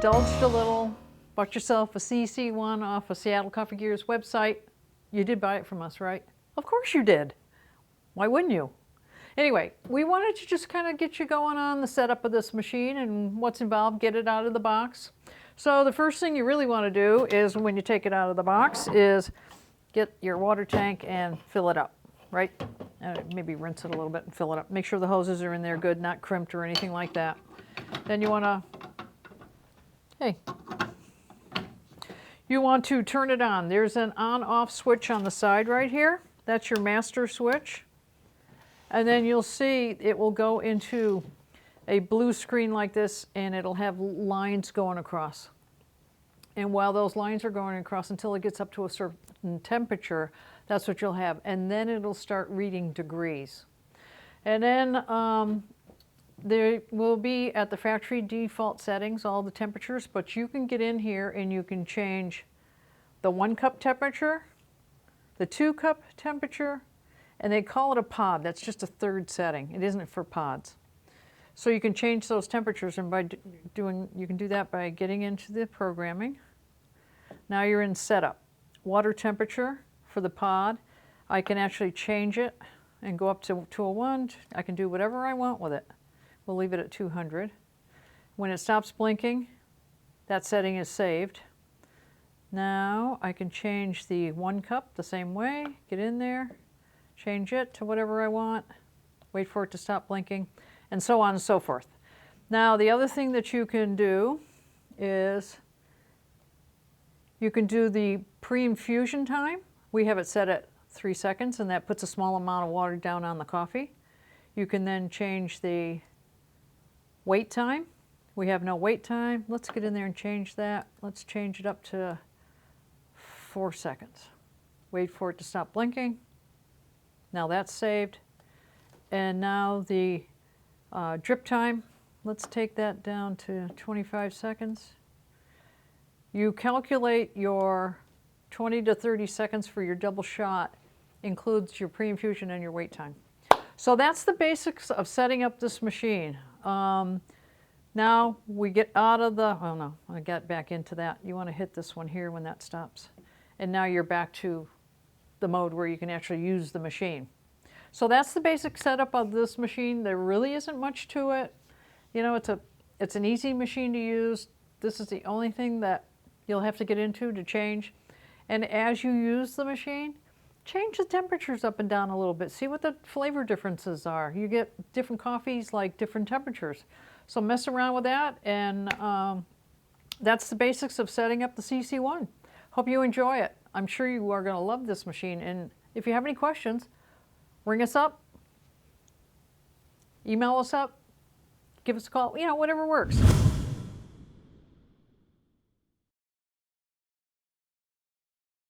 indulged a little, bought yourself a CC1 off of Seattle Coffee Gear's website. You did buy it from us, right? Of course you did. Why wouldn't you? Anyway, we wanted to just kind of get you going on the setup of this machine and what's involved, get it out of the box. So the first thing you really want to do is, when you take it out of the box, is get your water tank and fill it up, right? Maybe rinse it a little bit and fill it up. Make sure the hoses are in there good, not crimped or anything like that. Then you want to turn it on. There's an on-off switch on the side right here. That's your master switch. And then you'll see it will go into a blue screen like this, and it'll have lines going across. And while those lines are going across until it gets up to a certain temperature, that's what you'll have. And then it'll start reading degrees. And then there will be, at the factory default settings, all the temperatures, but you can get in here and you can change the 1 cup temperature, the 2 cup temperature, and they call it a pod. That's just a third setting. It isn't for pods. So you can change those temperatures, and you can do that by getting into the programming. Now you're in setup. Water temperature for the pod. I can actually change it and go up to 201. I can do whatever I want with it. We'll leave it at 200. When it stops blinking, that setting is saved. Now I can change the 1 cup the same way. Get in there, change it to whatever I want, wait for it to stop blinking, and so on and so forth. Now the other thing that you can do is you can do the pre-infusion time. We have it set at 3 seconds, and that puts a small amount of water down on the coffee. You can then change the wait time. We have no wait time. Let's get in there and change that. Let's change it up to 4 seconds. Wait for it to stop blinking. Now that's saved. And now the drip time, let's take that down to 25 seconds. You calculate your 20 to 30 seconds for your double shot, includes your pre-infusion and your wait time. So that's the basics of setting up this machine. Now we get out of the, oh no, I got back into that. You want to hit this one here when that stops. And now you're back to the mode where you can actually use the machine. So that's the basic setup of this machine. There really isn't much to it. You know, it's an easy machine to use. This is the only thing that you'll have to get into to change. And as you use the machine, change the temperatures up and down a little bit. See what the flavor differences are. You get different coffees like different temperatures. So mess around with that, and that's the basics of setting up the CC1. Hope you enjoy it. I'm sure you are going to love this machine. And if you have any questions, ring us up, email us up, give us a call, you know, whatever works.